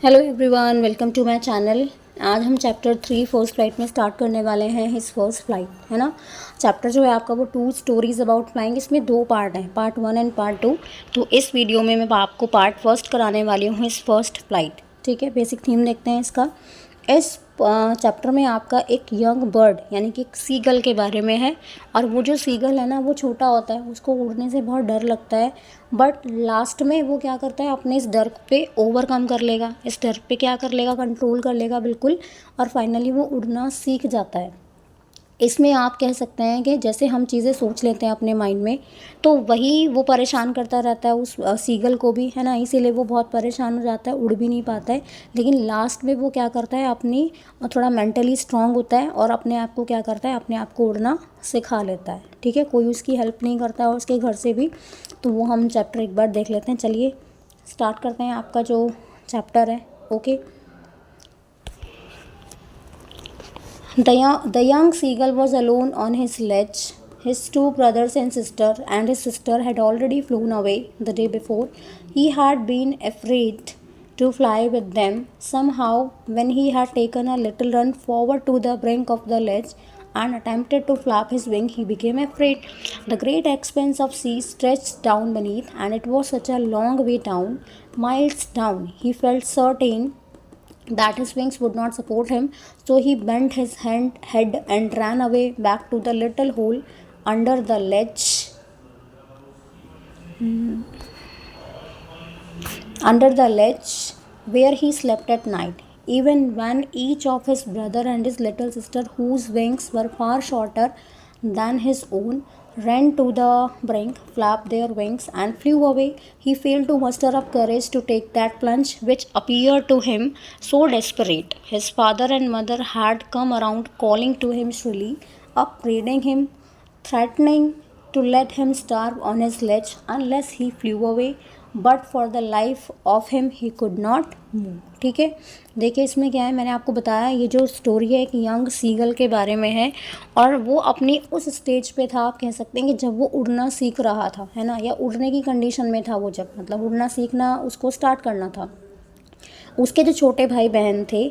Hello everyone, welcome to my channel. आज हम chapter 3 first flight में स्टार्ट करने वाले हैं। हिज फर्स्ट फ्लाइट है ना। चैप्टर जो है आपका वो 2 स्टोरीज अबाउट फ्लाइंग। इसमें 2 पार्ट हैं, पार्ट 1 एंड पार्ट 2। तो इस वीडियो में मैं आपको पार्ट फर्स्ट कराने वाली हूँ, हिज फर्स्ट फ्लाइट। ठीक है, बेसिक थीम देखते हैं इसका। इस चैप्टर में आपका एक यंग बर्ड यानी कि एक सीगल के बारे में है। और वो जो सीगल है ना, वो छोटा होता है, उसको उड़ने से बहुत डर लगता है। बट लास्ट में वो क्या करता है, अपने इस डर पे ओवरकम कर लेगा, इस डर पे क्या कर लेगा, कंट्रोल कर लेगा बिल्कुल। और फाइनली वो उड़ना सीख जाता है। इसमें आप कह सकते हैं कि जैसे हम चीज़ें सोच लेते हैं अपने माइंड में, तो वही वो परेशान करता रहता है उस सीगल को भी, है ना। इसीलिए वो बहुत परेशान हो जाता है, उड़ भी नहीं पाता है। लेकिन लास्ट में वो क्या करता है, अपनी थोड़ा मेंटली स्ट्रांग होता है और अपने आप को क्या करता है, अपने आप को उड़ना सिखा लेता है। ठीक है, कोई उसकी हेल्प नहीं करता है और उसके घर से भी। तो वो हम चैप्टर एक बार देख लेते हैं। चलिए स्टार्ट करते हैं आपका जो चैप्टर है। Okay. The young seagull was alone on his ledge. His 2 brothers and his sister had already flown away the day before. He had been afraid to fly with them. Somehow, when he had taken a little run forward to the brink of the ledge and attempted to flap his wing, he became afraid. The great expanse of sea stretched down beneath, and it was such a long way down, miles down. He felt certain that his wings would not support him, so he bent his head and ran away back to the little hole under the ledge. Under the ledge where he slept at night. Even when each of his brother and his little sister, whose wings were far shorter than his own, ran to the brink, flapped their wings, and flew away, he failed to muster up courage to take that plunge which appeared to him so desperate. His father and mother had come around, calling to him shrilly, upbraiding him, threatening to let him starve on his ledge unless he flew away, but for the life of him he could not move. ठीक है, देखिए इसमें क्या है, मैंने आपको बताया ये जो स्टोरी है एक यंग सीगल के बारे में है। और वो अपनी उस स्टेज पे था, आप कह सकते हैं कि जब वो उड़ना सीख रहा था, है ना, या उड़ने की कंडीशन में था वो, जब मतलब उड़ना सीखना उसको स्टार्ट करना था। उसके जो छोटे भाई बहन थे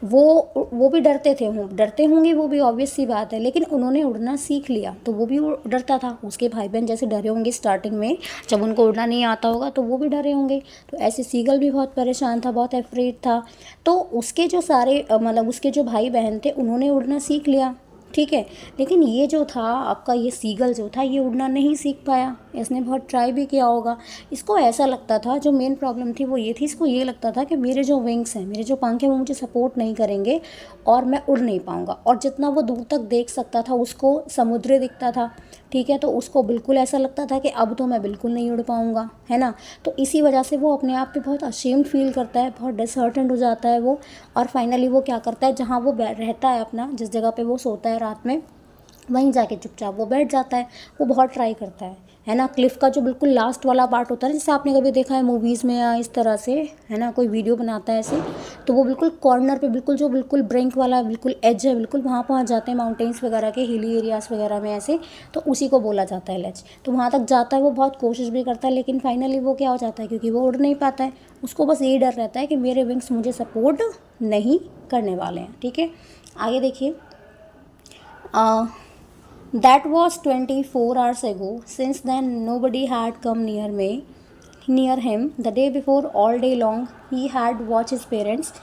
वो भी डरते होंगे, वो भी ऑब्वियस सी बात है। लेकिन उन्होंने उड़ना सीख लिया तो वो भी डरता था। उसके भाई बहन जैसे डरे होंगे स्टार्टिंग में, जब उनको उड़ना नहीं आता होगा तो वो भी डरे होंगे। तो ऐसे सीगल भी बहुत परेशान था, बहुत एफ्रेड था। तो उसके जो सारे मतलब उसके जो भाई बहन थे उन्होंने उड़ना सीख लिया। ठीक है, लेकिन ये जो था आपका, ये सीगल जो था, ये उड़ना नहीं सीख पाया। इसने बहुत ट्राई भी किया होगा। इसको ऐसा लगता था, जो मेन प्रॉब्लम थी वो ये थी, इसको ये लगता था कि मेरे जो विंग्स हैं, मेरे जो पंख हैं, वो मुझे सपोर्ट नहीं करेंगे और मैं उड़ नहीं पाऊँगा। और जितना वो दूर तक देख सकता था उसको समुद्र दिखता था। ठीक है, तो उसको बिल्कुल ऐसा लगता था कि अब तो मैं बिल्कुल नहीं उड़ पाऊँगा, है ना। तो इसी वजह से वो अपने आप पे बहुत अशेम्ड फील करता है, बहुत डिसहर्टेंड हो जाता है वो। और फाइनली वो क्या करता है, जहाँ वो रहता है अपना, जिस जगह पे वो सोता है रात में, वहीं जाके चुपचाप वो बैठ जाता है। वो बहुत ट्राई करता है ना। क्लिफ़ का जो बिल्कुल लास्ट वाला पार्ट होता है, जैसे आपने कभी देखा है मूवीज़ में या इस तरह से, है ना, कोई वीडियो बनाता है ऐसे, तो वो बिल्कुल कॉर्नर पे, बिल्कुल जो बिल्कुल ब्रिंक वाला बिल्कुल एज है, बिल्कुल वहाँ पहुँच जाते हैं माउंटेन्स वगैरह के, हिली एरियाज़ वगैरह में ऐसे। तो उसी को बोला जाता है लेज। तो वहाँ तक जाता है, वो बहुत कोशिश भी करता है, लेकिन फाइनली वो क्या हो जाता है, क्योंकि वो उड़ नहीं पाता है। उसको बस यही डर रहता है कि मेरे विंग्स मुझे सपोर्ट नहीं करने वाले हैं। ठीक है, आगे देखिए। That was 24 hours ago. Since then, nobody had come near him. The day before, all day long, he had watched his parents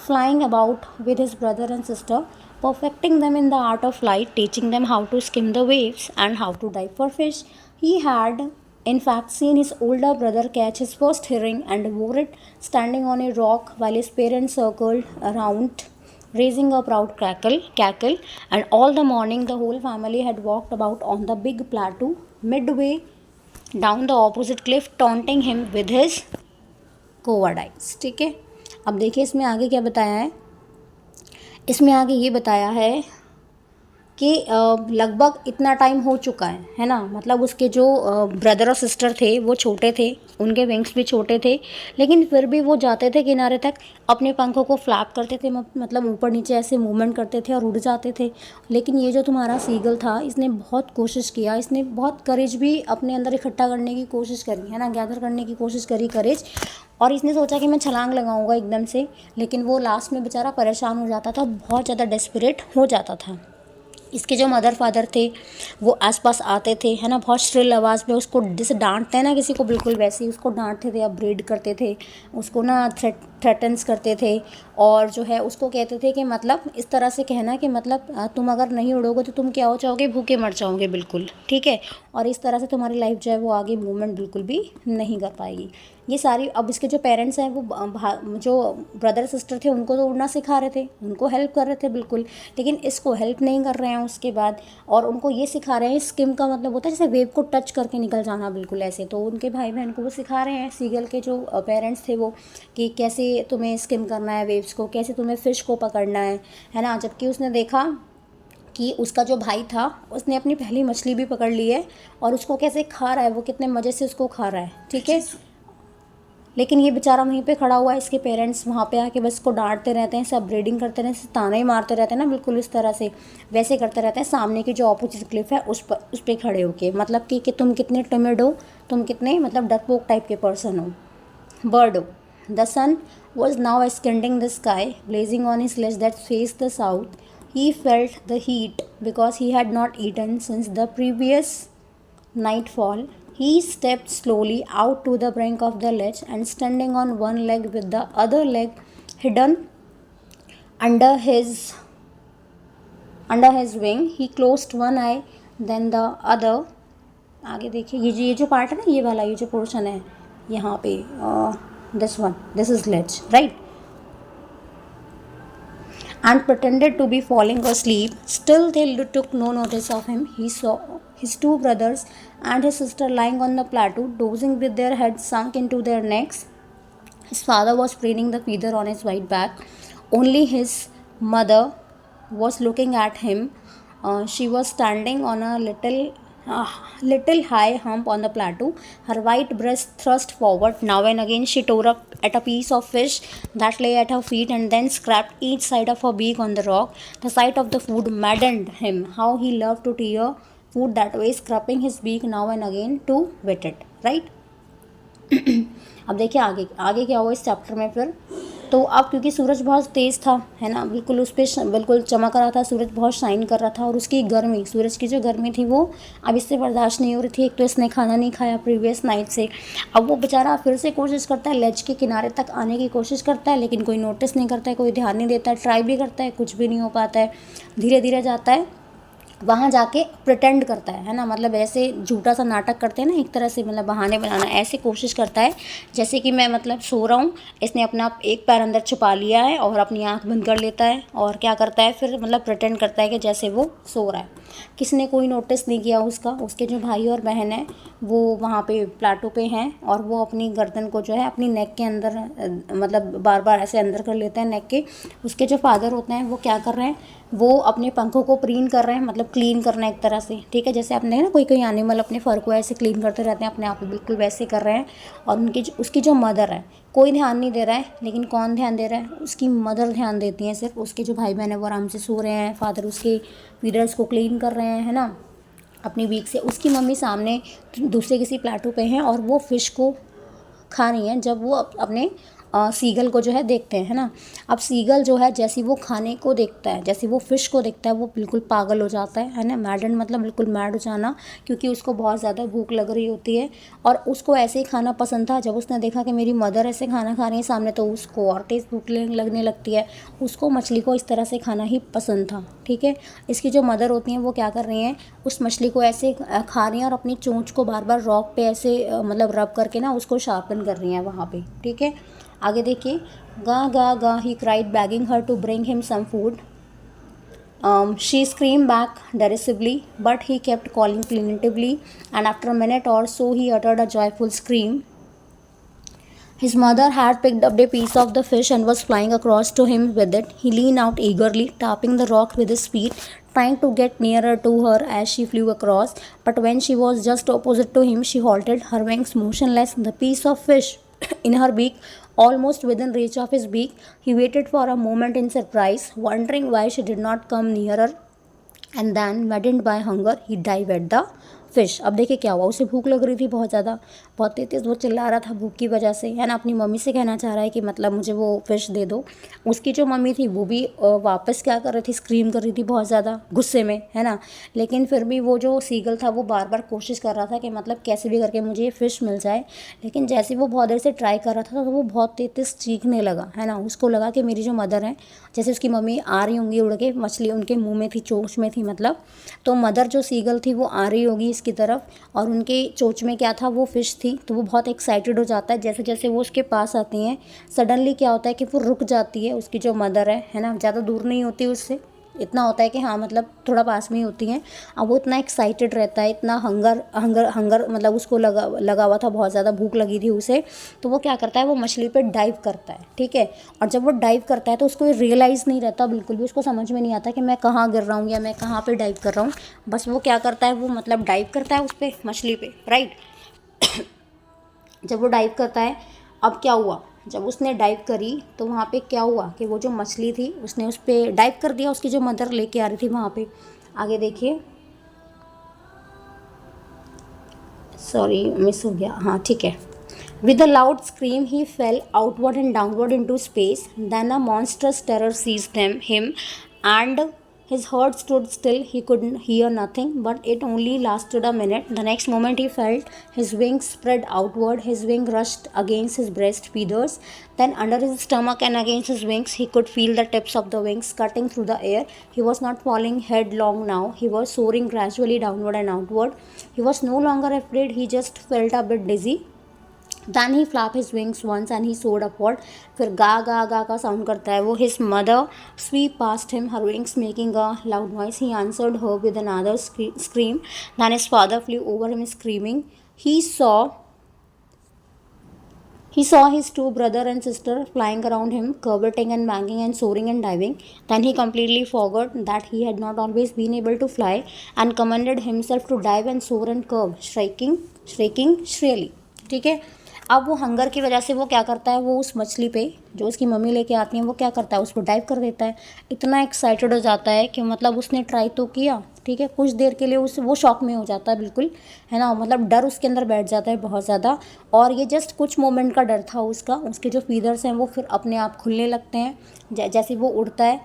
flying about with his brother and sister, perfecting them in the art of flight, teaching them how to skim the waves and how to dive for fish. He had, in fact, seen his older brother catch his first herring and devour it, standing on a rock while his parents circled around, raising a proud cackle, and all the morning the whole family had walked about on the big plateau midway down the opposite cliff, taunting him with his cowardice। ठीक है, अब देखिए इसमें आगे क्या बताया है। इसमें आगे ये बताया है कि लगभग इतना टाइम हो चुका है ना, मतलब उसके जो ब्रदर और सिस्टर थे वो छोटे थे, उनके विंग्स भी छोटे थे, लेकिन फिर भी वो जाते थे किनारे तक, अपने पंखों को फ्लैप करते थे, मतलब ऊपर नीचे ऐसे मूवमेंट करते थे और उड़ जाते थे। लेकिन ये जो तुम्हारा सीगल था, इसने बहुत कोशिश किया, इसने बहुत करेज भी अपने अंदर इकट्ठा करने की कोशिश करी है ना, गैदर करने की कोशिश करी करेज, और इसने सोचा कि मैं छलांग लगाऊंगा एकदम से, लेकिन वो लास्ट में बेचारा परेशान हो जाता था, बहुत ज़्यादा डेस्परेट हो जाता था। इसके जो मदर फादर थे वो आसपास आते थे, है ना, बहुत श्रिल आवाज़ में उसको, जैसे डांटते हैं ना किसी को, बिल्कुल वैसे ही उसको डांटते थे, अपब्रेड करते थे उसको ना, थ्रेटन्स करते थे, और जो है उसको कहते थे कि मतलब इस तरह से कहना कि मतलब तुम अगर नहीं उड़ोगे तो तुम क्या हो जाओगे, भूखे मर जाओगे बिल्कुल, ठीक है, और इस तरह से तुम्हारी लाइफ जो है वो आगे मूवमेंट बिल्कुल भी नहीं कर पाएगी। ये सारी, अब इसके जो पेरेंट्स हैं वो जो ब्रदर सिस्टर थे उनको तो उड़ना सिखा रहे थे, उनको हेल्प कर रहे थे बिल्कुल, लेकिन इसको हेल्प नहीं कर रहे हैं उसके बाद, और उनको ये सिखा रहे हैं, स्किम का मतलब होता है जैसे वेव को टच करके निकल जाना बिल्कुल ऐसे, तो उनके भाई बहन को वो सिखा रहे हैं, सीगल के जो पेरेंट्स थे वो, कि कैसे तुम्हें स्किम करना है वेव्स को, कैसे तुम्हें फ़िश को पकड़ना है ना। जबकि उसने देखा कि उसका जो भाई था उसने अपनी पहली मछली भी पकड़ ली है, और उसको कैसे खा रहा है, वो कितने मज़े से उसको खा रहा है, ठीक है, लेकिन ये बेचारा वहीं पे खड़ा हुआ है, इसके पेरेंट्स वहाँ पे आके बस इसको डांटते रहते हैं, सब ब्रीडिंग करते रहते हैं, ताने ही मारते रहते हैं ना, बिल्कुल इस तरह से वैसे करते रहते हैं, सामने की जो ऑपोजिट क्लिफ है उस पर खड़े होके, मतलब कि तुम कितने टिमिड हो, तुम कितने मतलब डरपोक टाइप के पर्सन हो, बर्ड हो। The sun was now ascending the sky, blazing on his ledge that faced the south. He felt the heat because he had not eaten since the previous nightfall. He stepped slowly out to the brink of the ledge and standing on one leg with the other leg hidden under his wing, he closed one eye, then the other. आगे देखिए, ये जो part है ना, ये वाला, ये जो पोर्शन है यहाँ पे, this is ledge, right? And pretended to be falling asleep. Still, they took no notice of him. He saw his two brothers and his sister lying on the plateau, dozing with their heads sunk into their necks. His father was preening the feather on his white back. Only his mother was looking at him. She was standing on a little high hump on the plateau, her white breast thrust forward. Now and again she tore up at a piece of fish that lay at her feet and then scraped each side of her beak on the rock. The sight of the food maddened him. How he loved to tear food that way, scraping his beak now and again to wet it, right? अब देखिए आगे आगे क्या हुआ इस chapter में फिर। तो अब क्योंकि सूरज बहुत तेज़ था, है ना, बिल्कुल उस पर बिल्कुल चमक रहा था, सूरज बहुत शाइन कर रहा था, और उसकी गर्मी, सूरज की जो गर्मी थी वो अब इससे बर्दाश्त नहीं हो रही थी। एक तो इसने खाना नहीं खाया प्रीवियस नाइट से, अब वो बेचारा फिर से कोशिश करता है, लेज के किनारे तक आने की कोशिश करता है, लेकिन कोई नोटिस नहीं करता है, कोई ध्यान नहीं देता है, ट्राई भी करता है, कुछ भी नहीं हो पाता है। धीरे धीरे जाता है, वहाँ जाके प्रिटेंड करता है ना, मतलब ऐसे झूठा सा नाटक करते हैं ना एक तरह से, मतलब बहाने बनाना, ऐसे कोशिश करता है जैसे कि मैं मतलब सो रहा हूँ। इसने अपना एक पैर अंदर छुपा लिया है और अपनी आँख बंद कर लेता है, और क्या करता है फिर, मतलब प्रिटेंड करता है कि जैसे वो सो रहा है। किसी ने कोई नोटिस नहीं किया उसका। उसके जो भाई और बहन हैं वो वहाँ पे प्लाटो पे हैं, और वो अपनी गर्दन को जो है अपनी नेक के अंदर मतलब बार बार ऐसे अंदर कर लेते हैं नेक के। उसके जो फादर होते हैं वो क्या कर रहे हैं, वो अपने पंखों को प्रीन कर रहे हैं, मतलब क्लीन करना एक तरह से, ठीक है, जैसे आपने ना कोई एनिमल अपने फर को ऐसे क्लीन करते रहते हैं अपने आप, बिल्कुल वैसे कर रहे हैं। और उसकी जो मदर है, कोई ध्यान नहीं दे रहा है, लेकिन कौन ध्यान दे रहा है, उसकी मदर ध्यान देती हैं सिर्फ। उसके जो भाई बहन है वो आराम से सो रहे हैं, फादर उसके फीडर्स को क्लीन कर रहे हैं, है ना, अपनी बीक से। उसकी मम्मी सामने दूसरे किसी प्लाटू पे हैं और वो फ़िश को खा रही हैं, जब वो अपने सीगल को जो है देखते हैं, है ना। अब सीगल जो है जैसे वो खाने को देखता है, जैसे वो फ़िश को देखता है, वो बिल्कुल पागल हो जाता है ना, मैडन मतलब बिल्कुल मैड हो जाना, क्योंकि उसको बहुत ज़्यादा भूख लग रही होती है और उसको ऐसे ही खाना पसंद था। जब उसने देखा कि मेरी मदर ऐसे खाना खा रही है सामने, तो उसको और तेज़ भूख लगने लगती है। उसको मछली को इस तरह से खाना ही पसंद था, ठीक है। इसकी जो मदर होती हैं वो क्या कर रही हैं, उस मछली को ऐसे खा रही हैं और अपनी चोंच को बार बार रॉक पे ऐसे मतलब रब करके ना उसको शार्पन कर रही हैं वहाँ पे, ठीक है। आगे देखिए, गा गा गा he cried begging her to bring him some food. She screamed back derisively, but he kept calling plaintively, and after a minute or so he uttered a joyful scream. His mother had picked up a piece of the fish and was flying across to him with it. He leaned out eagerly, tapping the rock with his feet, trying to get nearer to her as she flew across. But when she was just opposite to him, she halted, her wings motionless, the piece of fish in her beak almost within reach of his beak. He waited for a moment in surprise, wondering why she did not come nearer, and then, maddened by hunger, he dived at the fish. अब देखिए क्या हुआ, उसे भूख लग रही थी बहुत ज़्यादा, बहुत तेज़ वो चिल्ला रहा था भूख की वजह से, है ना, अपनी मम्मी से कहना चाह रहा है कि मतलब मुझे वो फ़िश दे दो. उसकी जो मम्मी थी वो भी वापस क्या कर रही थी, स्क्रीम कर रही थी बहुत ज़्यादा गुस्से में, है ना. लेकिन फिर भी वो जो सीगल था वो बार बार कोशिश कर रहा था कि मतलब कैसे भी करके मुझे ये फ़िश मिल जाए. लेकिन जैसे वो बहुत देर से ट्राई कर रहा था तो वो बहुत तेज़ चीखने लगा, है ना. उसको लगा कि मेरी जो मदर है, जैसे उसकी मम्मी आ रही होंगी उड़ के, मछली उनके मुँह में थी, चोंच में थी मतलब, तो मदर जो सीगल थी वो आ रही होगी इसकी तरफ, और उनके चोंच में क्या था, वो फ़िश थी. तो वो बहुत एक्साइटेड हो जाता है. जैसे जैसे वो उसके पास आती हैं, सडनली क्या होता है कि वो रुक जाती है, उसकी जो मदर है ना, ज़्यादा दूर नहीं होती उससे, इतना होता है कि हाँ मतलब थोड़ा पास में ही होती हैं. अब वो इतना एक्साइटेड रहता है, इतना हंगर मतलब उसको लगा हुआ था, बहुत ज़्यादा भूख लगी थी उसे. तो वो क्या करता है, वो मछली पे डाइव करता है, ठीक है. और जब वो डाइव करता है तो उसको रियलाइज़ नहीं रहता बिल्कुल भी, उसको समझ में नहीं आता कि मैं कहाँ गिर रहा हूँ या मैं कहाँ पे डाइव कर रहा हूँ. बस वो क्या करता है, वो मतलब डाइव करता है उस पर, मछली पे, राइट. जब वो डाइव करता है, अब क्या हुआ, जब उसने डाइव करी तो वहाँ पे क्या हुआ कि वो जो मछली थी उसने उस पर डाइव कर दिया, उसकी जो मदर लेके आ रही थी वहाँ पे. आगे देखिए, सॉरी मिस हो गया, हाँ ठीक है. With a loud scream, he fell outward and downward into space. Then a monstrous terror seized him, and his heart stood still. He could hear nothing, but it only lasted a minute. The next moment, he felt his wings spread outward. His wing rushed against his breast feathers. Then, under his stomach and against his wings, he could feel the tips of the wings cutting through the air. He was not falling headlong now. He was soaring gradually downward and outward. He was no longer afraid. He just felt a bit dizzy. Then he flapped his wings once and he soared upward. फिर गा गा गा का sound करता है वो. His mother swept past him, her wings making a loud noise. He answered her with another scream. Then his father flew over him screaming. He saw his two brother and sister flying around him, curveting and banging and soaring and diving. Then he completely forgot that he had not always been able to fly, and commanded himself to dive and soar and curve, shrieking shrilly. ठीक है. अब वो hunger की वजह से वो क्या करता है, वो उस मछली पे जो उसकी मम्मी लेके आती हैं वो क्या करता है, उस पर डाइव कर देता है. इतना एक्साइटेड हो जाता है कि मतलब उसने ट्राई तो किया, ठीक है, कुछ देर के लिए वो शॉक में हो जाता है बिल्कुल, है ना, मतलब डर उसके अंदर बैठ जाता है बहुत ज़्यादा. और ये जस्ट कुछ मोमेंट का डर था उसका. उसके जो फीदर्स हैं वो फिर अपने आप खुलने लगते हैं. जैसे वो उड़ता है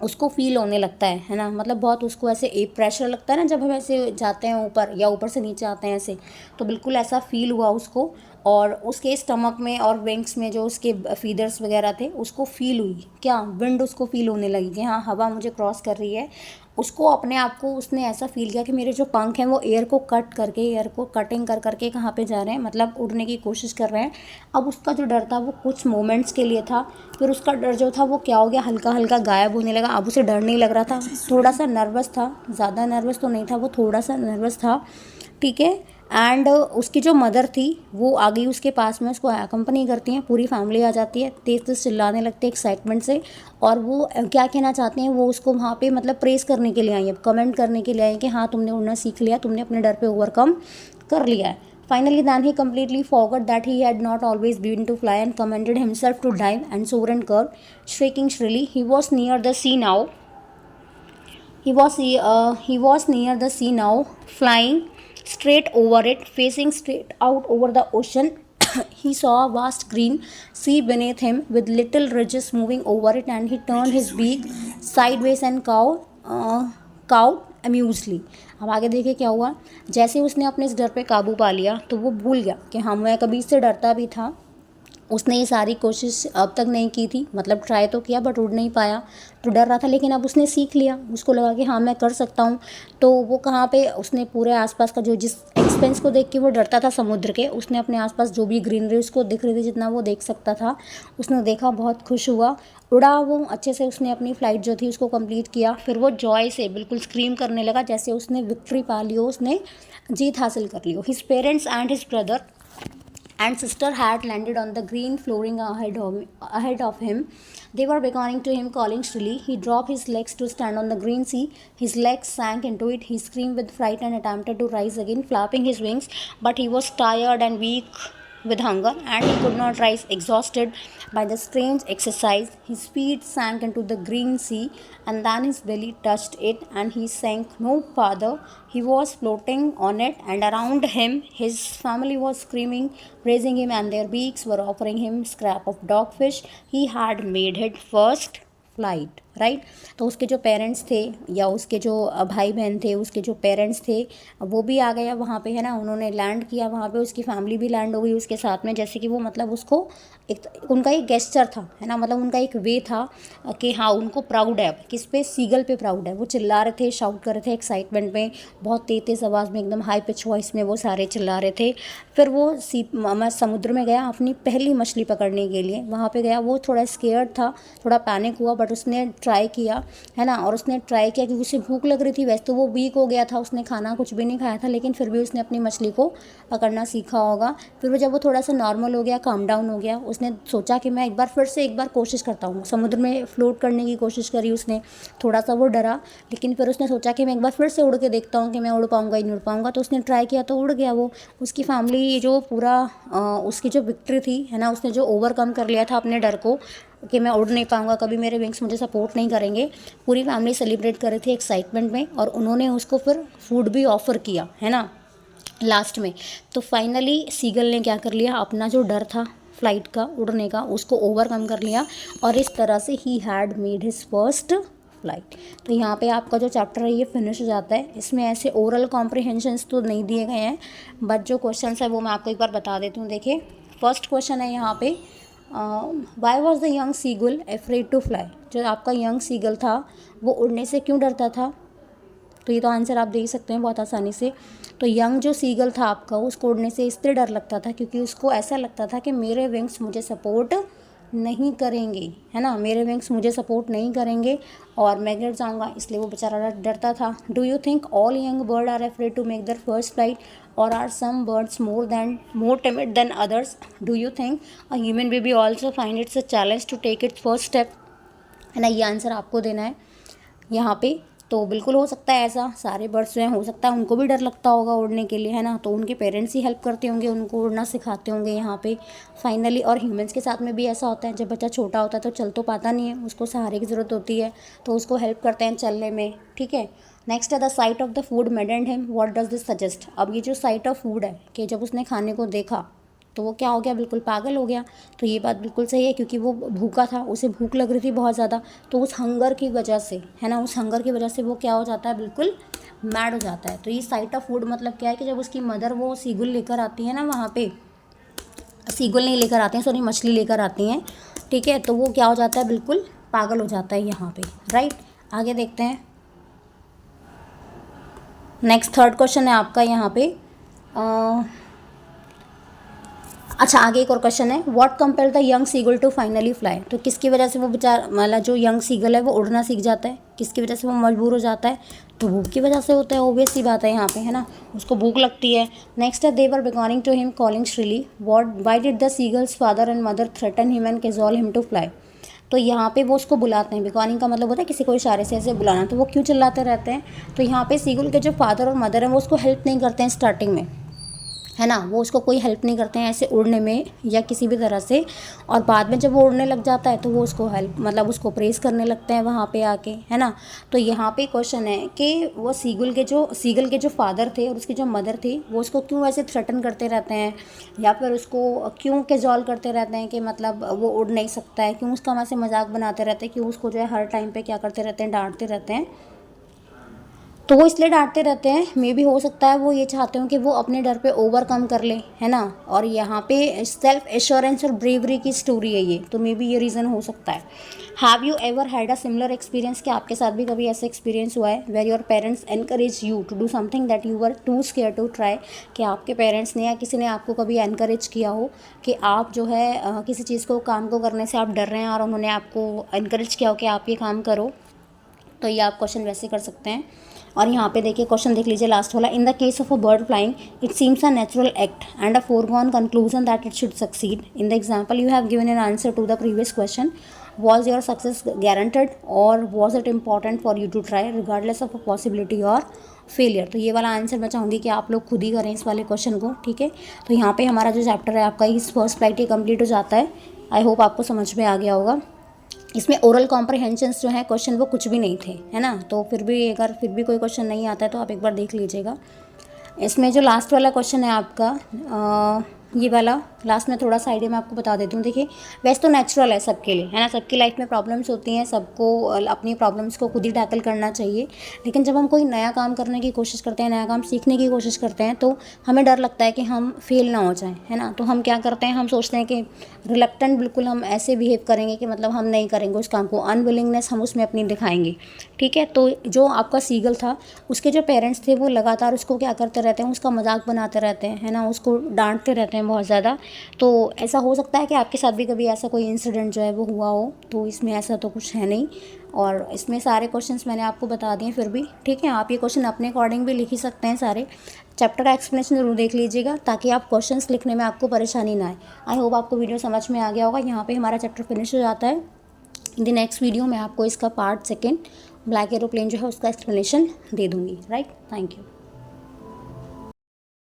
उसको फील होने लगता है ना, मतलब बहुत उसको ऐसे एक प्रेशर लगता है ना जब हम ऐसे जाते हैं ऊपर या ऊपर से नीचे आते हैं ऐसे, तो बिल्कुल ऐसा फील हुआ उसको. और उसके स्टमक में और विंग्स में जो उसके फीदर्स वगैरह थे उसको फील हुई, क्या विंड उसको फील होने लगी कि हाँ हवा मुझे क्रॉस कर रही है. उसको अपने आप को उसने ऐसा फील किया कि मेरे जो पंख हैं वो एयर को कटिंग कर करके कहाँ पे जा रहे हैं, मतलब उड़ने की कोशिश कर रहे हैं. अब उसका जो डर था वो कुछ मोमेंट्स के लिए था, फिर उसका डर जो था वो क्या हो गया, हल्का हल्का गायब होने लगा. अब उसे डर नहीं लग रहा था, थोड़ा सा नर्वस था, ज़्यादा नर्वस तो नहीं था, वो थोड़ा सा नर्वस था, ठीक है. एंड उसकी जो मदर थी वो आ गई उसके पास में, उसको अकम्पनी करती हैं, पूरी फैमिली आ जाती है, तेज़ तेज़ चिल्लाने लगते हैं एक्साइटमेंट से. और वो क्या कहना चाहते हैं, वो उसको वहाँ पे मतलब प्रेस करने के लिए आई है, कमेंट करने के लिए आई है कि हाँ तुमने उड़ना सीख लिया, तुमने अपने डर पे ओवरकम कर लिया है. Finally, then he completely forgot that he had not always been to fly, and commanded himself to dive and soar and curve, shrieking shrilly. He was near the sea now. He was near the sea now, flying straight over it, facing straight out over the ocean. He saw a vast green sea beneath him, with little ridges moving over it, and he turned his beak sideways and cawed amusedly. अब आगे देखिए क्या हुआ. जैसे उसने अपने इस डर पे काबू पा लिया तो वो भूल गया कि हाँ मैं कभी इससे डरता भी था. उसने ये सारी कोशिश अब तक नहीं की थी, मतलब ट्राई तो किया बट उड़ नहीं पाया, तो डर रहा था. लेकिन अब उसने सीख लिया, उसको लगा कि हाँ मैं कर सकता हूँ. तो वो कहाँ पे, उसने पूरे आसपास का जो जिस एक्सपेंस को देख के वो डरता था समुद्र के, उसने अपने आसपास जो भी ग्रीनरी उसको दिख रही थी, जितना वो देख सकता था उसने देखा, बहुत खुश हुआ, उड़ा वो अच्छे से. उसने अपनी फ़्लाइट जो थी उसको कंप्लीट किया. फिर वो जॉय से बिल्कुल स्क्रीम करने लगा जैसे उसने विक्ट्री पा ली हो, उसने जीत हासिल कर ली हो. His parents and his brother and sister had landed on the green flooring ahead of him. They were beckoning to him, calling shrilly. He dropped his legs to stand on the green sea. His legs sank into it. He screamed with fright and attempted to rise again, flapping his wings, but he was tired and weak with hunger, and he could not rise. Exhausted by the strange exercise, his feet sank into the green sea, and then his belly touched it, and he sank no farther. He was floating on it, and around him his family was screaming, praising him, and their beaks were offering him scrap of dogfish he had made it first flight, right. तो उसके जो parents थे या उसके जो भाई बहन थे, उसके जो पेरेंट्स थे, वो भी आ गया वहाँ पे, है ना। उन्होंने लैंड किया वहाँ पे, उसकी फैमिली भी लैंड हो गई उसके साथ में, जैसे कि वो मतलब उसको एक उनका एक गेस्चर था, है ना, मतलब उनका एक वे था कि हाँ उनको प्राउड है, किस पे, सीगल पे प्राउड है। वो चिल्ला रहे थे, शाउट कर रहे थे एक्साइटमेंट में, बहुत तेज़ आवाज़ में, एकदम हाई पिच वॉइस में वो सारे चिल्ला रहे थे। फिर वो समुद्र में गया अपनी पहली मछली पकड़ने के लिए। वहाँ पे गया, वो थोड़ा स्केयर्ड था, थोड़ा पैनिक हुआ, बट उसने ट्राई किया, है ना। और उसने ट्राई किया क्योंकि उसे भूख लग रही थी। वैसे तो वो वीक हो गया था, उसने खाना कुछ भी नहीं खाया था, लेकिन फिर भी उसने अपनी मछली को पकड़ना सीखा होगा। फिर वो जब वो थोड़ा सा नॉर्मल हो गया, काम डाउन हो गया, उसने सोचा कि मैं एक बार कोशिश करता हूँ। समुद्र में फ्लोट करने की कोशिश करी उसने, थोड़ा सा वो डरा, लेकिन फिर उसने सोचा कि मैं एक बार फिर से उड़ के देखता हूँ कि मैं उड़ पाऊँगा या नहीं उड़ पाऊँगा। तो उसने ट्राई किया तो उड़ गया वो। उसकी फैमिली जो पूरा उसकी जो विक्ट्री थी, है ना, उसने जो ओवरकम कर लिया था अपने डर को कि मैं उड़ नहीं पाऊँगा कभी, मेरे विंग्स मुझे सपोर्ट नहीं करेंगे, पूरी फैमिली सेलिब्रेट कर रही थी एक्साइटमेंट में। और उन्होंने उसको फिर फूड भी ऑफ़र किया, है ना, लास्ट में। तो फाइनली सीगल ने क्या कर लिया, अपना जो डर था फ्लाइट का, उड़ने का, उसको ओवरकम कर लिया, और इस तरह से he had made his first flight. तो यहाँ पे आपका जो चैप्टर है ये फिनिश हो जाता है। इसमें ऐसे ओरल कॉम्प्रिहेंशंस तो नहीं दिए गए हैं, बट जो क्वेश्चंस है वो मैं आपको एक बार बता देती हूँ। देखिए, फर्स्ट क्वेश्चन है यहाँ पे, why was the young seagull afraid to fly. जो आपका यंग सीगल था वो उड़ने से क्यों डरता था। तो ये तो आंसर आप दे सकते हैं बहुत आसानी से। तो यंग जो सीगल था आपका, उसको उड़ने से इसलिए डर लगता था क्योंकि उसको ऐसा लगता था कि मेरे विंग्स मुझे सपोर्ट नहीं करेंगे, है ना, मेरे विंग्स मुझे सपोर्ट नहीं करेंगे और मैं गिर जाऊंगा, इसलिए वो बेचारा डरता था। Do you think all young bird are afraid to make their first flight, और are some birds more timid than others. Do you think a human baby also find its a challenge to take its first step, है ना। ये answer आपको देना है यहाँ पे। तो बिल्कुल हो सकता है ऐसा, सारे बर्ड्स जो हैं, हो सकता है उनको भी डर लगता होगा उड़ने के लिए, है ना। तो उनके पेरेंट्स ही हेल्प करते होंगे, उनको उड़ना सिखाते होंगे यहाँ पे फाइनली। और ह्यूमंस के साथ में भी ऐसा होता है, जब बच्चा छोटा होता है तो चल तो पाता नहीं है, उसको सहारे की ज़रूरत होती है, तो उसको हेल्प करते हैं चलने में, ठीक है। नेक्स्ट है the sight of the food maddened him, what does this suggest. अब ये जो साइट ऑफ फूड है कि जब उसने खाने को देखा तो वो क्या हो गया, बिल्कुल पागल हो गया। तो ये बात बिल्कुल सही है क्योंकि वो भूखा था, उसे भूख लग रही थी बहुत ज़्यादा। तो उस हंगर की वजह से, है ना, उस हंगर की वजह से वो क्या हो जाता है, बिल्कुल मैड हो जाता है। तो ये साइट ऑफ फूड मतलब क्या है कि जब उसकी मदर वो सीगुल लेकर आती है ना, वहाँ पे सीगुल नहीं लेकर आते हैं, सॉरी, मछली लेकर आती हैं, ठीक है। तो वो क्या हो जाता है, बिल्कुल पागल हो जाता है यहाँ पे, राइट। आगे देखते हैं। नेक्स्ट थर्ड क्वेश्चन है आपका यहाँ पे। अच्छा, आगे एक और क्वेश्चन है, what compel the young seagull to finally fly. तो किसकी वजह से वो बेचारा, मतलब जो यंग सीगल है वो उड़ना सीख जाता है, किसकी वजह से वो मजबूर हो जाता है, तो भूख की वजह से होता है, ऑब्वियस सी बात है यहाँ पे, है ना, उसको भूख लगती है। नेक्स्ट है, they were beckoning to him calling shrilly, what why did the seagull's father and mother threaten him and cajole him to fly. तो यहाँ पे वो उसको बुलाते हैं, बिकॉनिंग का मतलब होता है किसी को इशारे से ऐसे बुलाना, तो वो क्यों चिल्लाते रहते हैं। तो यहाँ पे सीगल के जो फादर और मदर हैं वो उसको हेल्प नहीं करते हैं स्टार्टिंग में, है ना, वो उसको कोई हेल्प नहीं करते हैं ऐसे उड़ने में या किसी भी तरह से। और बाद में जब वो उड़ने लग जाता है तो वो उसको हेल्प, मतलब उसको प्रेज़ करने लगते हैं वहाँ पे आके, है ना। तो यहाँ पे क्वेश्चन है कि वो सीगल के जो फादर थे और उसकी जो मदर थी वो उसको क्यों ऐसे थ्रेटन करते रहते हैं, या फिर उसको क्यों कैजॉल करते रहते हैं कि मतलब वो उड़ नहीं सकता है, क्यों उसका वैसे मजाक बनाते रहते हैं, क्यों उसको जो है हर टाइम पे क्या करते रहते हैं, डांटते रहते हैं। तो वो इसलिए डांटते रहते हैं, मे भी हो सकता है वो ये चाहते हो कि वो अपने डर पे ओवरकम कर ले, है ना। और यहाँ पे सेल्फ एश्योरेंस और ब्रेवरी की स्टोरी है ये, तो मे बी ये रीज़न हो सकता है। Have you ever had a similar experience, कि आपके साथ भी कभी ऐसा एक्सपीरियंस हुआ है, where your parents encourage you to do something that you were too scared to try, कि आपके पेरेंट्स ने या किसी ने आपको कभी एनकरेज किया हो कि आप जो है किसी चीज़ को, काम को करने से आप डर रहे हैं और उन्होंने आपको एनकरेज किया हो कि आप ये काम करो। तो ये आप क्वेश्चन वैसे कर सकते हैं। और यहाँ पे देखिए क्वेश्चन देख लीजिए लास्ट वाला, in the case of a bird flying it seems a natural act and a foregone conclusion that it should succeed. In the example you have given an answer to the previous question, was your success guaranteed or was it important for you to try regardless of a possibility or failure. तो ये वाला answer मैं चाहूँगी कि आप लोग खुद ही करें इस वाले क्वेश्चन को, ठीक है। तो यहाँ पे हमारा जो चैप्टर है आपका इस फर्स्ट फ्लाइट ही कंप्लीट हो जाता है। आई होप आपको समझ में आ गया होगा। इसमें ओरल कॉम्प्रहेंशंस जो है क्वेश्चन वो कुछ भी नहीं थे, है ना। तो फिर भी अगर फिर भी कोई क्वेश्चन नहीं आता है तो आप एक बार देख लीजिएगा। इसमें जो लास्ट वाला क्वेश्चन है आपका ये वाला लास्ट में थोड़ा सा आइडिया मैं आपको बता देती हूँ। देखिए वैसे तो नेचुरल है सबके लिए, है ना, सबकी लाइफ में प्रॉब्लम्स होती हैं, सबको अपनी प्रॉब्लम्स को खुद ही टैकल करना चाहिए। लेकिन जब हम कोई नया काम करने की कोशिश करते हैं, नया काम सीखने की कोशिश करते हैं, तो हमें डर लगता है कि हम फेल ना हो जाएं, है ना। तो हम क्या करते हैं, हम सोचते हैं कि रिलक्टेंट बिल्कुल हम ऐसे बिहेव करेंगे कि मतलब हम नहीं करेंगे उस काम को, अनविलिंगनेस हम उसमें अपनी दिखाएंगे, ठीक है। तो जो आपका सीगल था उसके जो पेरेंट्स थे वो लगातार उसको क्या करते रहते हैं, उसका मजाक बनाते रहते हैं, है ना, उसको डांटते रहते हैं बहुत ज़्यादा। तो ऐसा हो सकता है कि आपके साथ भी कभी ऐसा कोई इंसिडेंट जो है वो हुआ हो। तो इसमें ऐसा तो कुछ है नहीं, और इसमें सारे क्वेश्चंस मैंने आपको बता दिए फिर भी, ठीक है। आप ये क्वेश्चन अपने अकॉर्डिंग भी लिख ही सकते हैं सारे। चैप्टर का एक्सप्लेनेशन जरूर देख लीजिएगा ताकि आप क्वेश्चंस लिखने में आपको परेशानी ना आए। आई होप आपको वीडियो समझ में आ गया होगा। यहाँ पे हमारा चैप्टर फिनिश हो जाता है। इन द नेक्स्ट वीडियो मैं आपको इसका पार्ट सेकेंड ब्लैक एरोप्लेन जो है उसका एक्सप्लेनेशन दे दूँगी। Right, thank you.